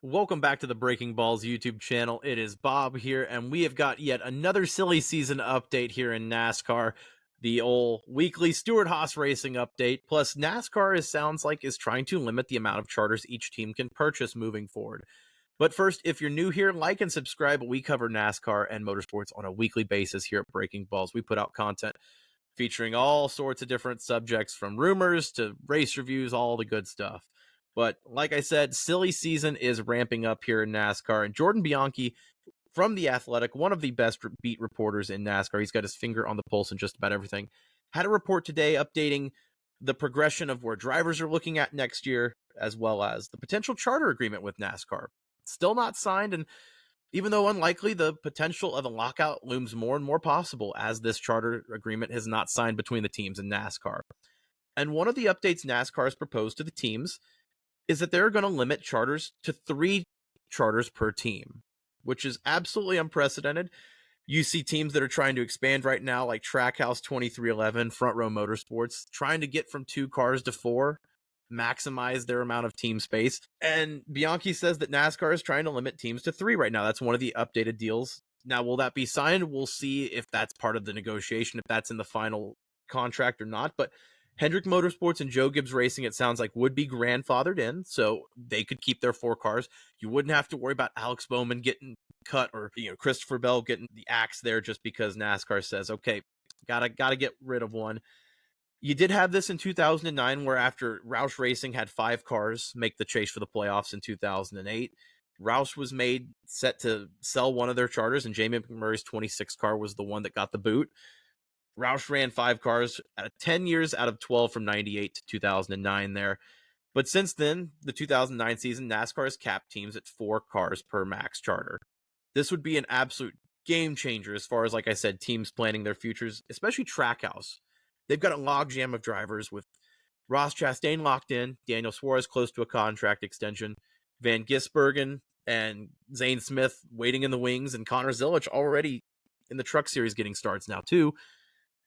Welcome back to the Breaking Balls YouTube channel. It is Bob here, and we have got yet another silly season update here in NASCAR. The old weekly Stewart-Haas Racing update. Plus, NASCAR sounds like is trying to limit the amount of charters each team can purchase moving forward. But first, if you're new here, like and subscribe. We cover NASCAR and motorsports on a weekly basis here at Breaking Balls. We put out content featuring all sorts of different subjects, from rumors to race reviews, all the good stuff. But like I said, silly season is ramping up here in NASCAR, and Jordan Bianchi from The Athletic, one of the best beat reporters in NASCAR, he's got his finger on the pulse in just about everything, had a report today updating the progression of where drivers are looking at next year, as well as the potential charter agreement with NASCAR. Still not signed, and even though unlikely, the potential of a lockout looms more and more possible as this charter agreement has not signed between the teams and NASCAR. And one of the updates NASCAR has proposed to the teams is that they're going to limit charters to 3 charters per team, which is absolutely unprecedented. You see teams that are trying to expand right now, like Trackhouse 2311, Front Row Motorsports, trying to get from 2 cars to 4, maximize their amount of team space. And Bianchi says that NASCAR is trying to limit teams to 3 right now. That's one of the updated deals. Now, will that be signed? We'll see if that's part of the negotiation, if that's in the final contract or not. But Hendrick Motorsports and Joe Gibbs Racing, it sounds like, would be grandfathered in, so they could keep their 4 cars. You wouldn't have to worry about Alex Bowman getting cut, or Christopher Bell getting the axe there just because NASCAR says, okay, gotta get rid of one. You did have this in 2009, where after Roush Racing had 5 cars make the chase for the playoffs in 2008, Roush was set to sell one of their charters, and Jamie McMurray's 26 car was the one that got the boot. Roush ran 5 cars out of 10 years out of 12 from 98 to 2009 there. But since then, the 2009 season, NASCAR has capped teams at 4 cars per max charter. This would be an absolute game changer as far as, like I said, teams planning their futures, especially Trackhouse. They've got a logjam of drivers with Ross Chastain locked in, Daniel Suarez close to a contract extension, Van Gisbergen and Zane Smith waiting in the wings, and Connor Zilisch already in the Truck Series getting starts now too.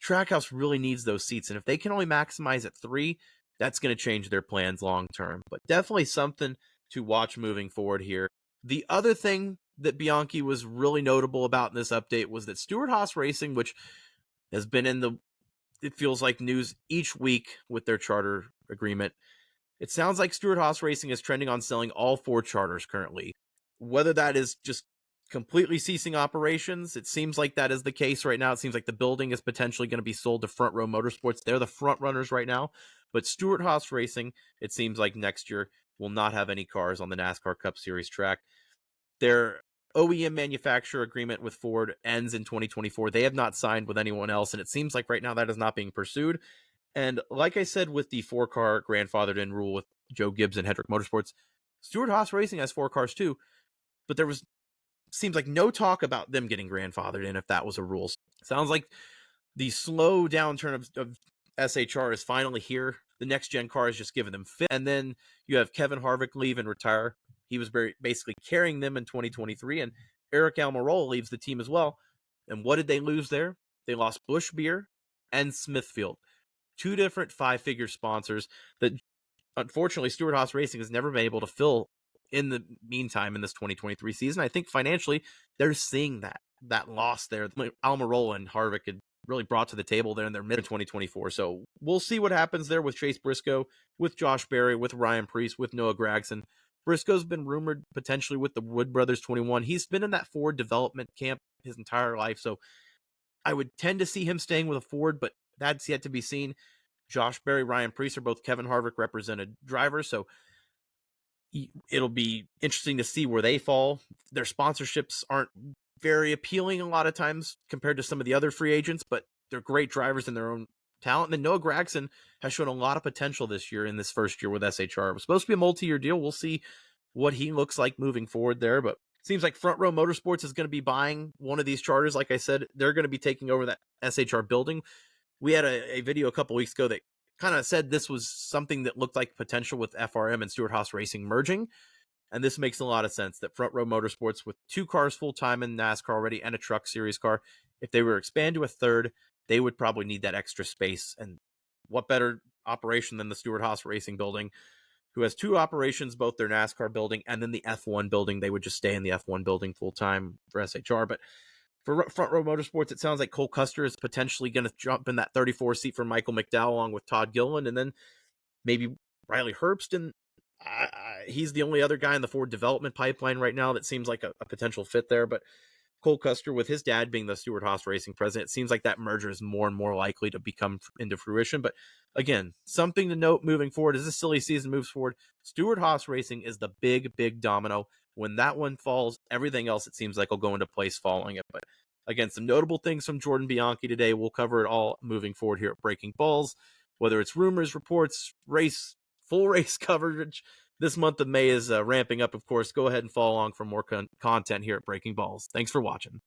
Trackhouse really needs those seats, and if they can only maximize at 3, that's going to change their plans long term. But definitely something to watch moving forward here. The other thing that Bianchi was really notable about in this update was that Stewart-Haas Racing, which has been it feels like, news each week with their charter agreement, it sounds like Stewart-Haas Racing is trending on selling all 4 charters currently. Whether that is just completely ceasing operations, it seems like that is the case right now. It seems like the building is potentially going to be sold to Front Row Motorsports. They're the front runners right now. But Stewart-Haas Racing, it seems like next year will not have any cars on the NASCAR Cup Series track. Their OEM manufacturer agreement with Ford ends in 2024. They have not signed with anyone else, and it seems like right now that is not being pursued. And like I said, with the 4-car grandfathered in rule with Joe Gibbs and Hendrick Motorsports, Stewart-Haas Racing has 4 cars too, but there seems like no talk about them getting grandfathered in if that was a rule. Sounds like the slow downturn of SHR is finally here. The next gen car is just giving them fit. And then you have Kevin Harvick leave and retire. He was basically carrying them in 2023, and Eric Almirola leaves the team as well. And what did they lose there? They lost Busch Beer and Smithfield, 2 different 5-figure sponsors that unfortunately Stewart-Haas Racing has never been able to fill in the meantime in this 2023 season. I think financially they're seeing that loss there. Almirola and Harvick had really brought to the table there in their mid 2024. So we'll see what happens there with Chase Briscoe, with Josh Berry, with Ryan Preece, with Noah Gragson. Briscoe's been rumored potentially with the Wood Brothers 21. He's been in that Ford development camp his entire life, so I would tend to see him staying with a Ford, but that's yet to be seen. Josh Berry, Ryan Preece are both Kevin Harvick represented drivers, so it'll be interesting to see where they fall. Their sponsorships aren't very appealing a lot of times compared to some of the other free agents, but they're great drivers in their own talent. And then Noah Gragson has shown a lot of potential this year in this first year with SHR. It was supposed to be a multi-year deal. We'll see what he looks like moving forward there, but it seems like Front Row Motorsports is going to be buying one of these charters. Like I said, they're going to be taking over that SHR building. We had a video a couple weeks ago that kind of said this was something that looked like potential with FRM and Stewart-Haas Racing merging. And this makes a lot of sense that Front Row Motorsports, with 2 cars full-time in NASCAR already and a Truck Series car, if they were to expand to a 3rd, they would probably need that extra space. And what better operation than the Stewart-Haas Racing building, who has two operations, both their NASCAR building and then the F1 building. They would just stay in the F1 building full time for SHR. But for Front Row Motorsports, it sounds like Cole Custer is potentially going to jump in that 34 seat for Michael McDowell along with Todd Gilliland, and then maybe Riley Herbst. And he's the only other guy in the Ford development pipeline right now that seems like a potential fit there. But Cole Custer, with his dad being the Stewart-Haas Racing president, it seems like that merger is more and more likely to become into fruition. But again, something to note moving forward as this silly season moves forward, Stewart-Haas Racing is the big domino. When that one falls, everything else, it seems like, will go into place following it. But again, some notable things from Jordan Bianchi today. We'll cover it all moving forward here at Breaking Balls, whether it's rumors, reports, full race coverage. This month of May is ramping up, of course. Go ahead and follow along for more content here at Breaking Balls. Thanks for watching.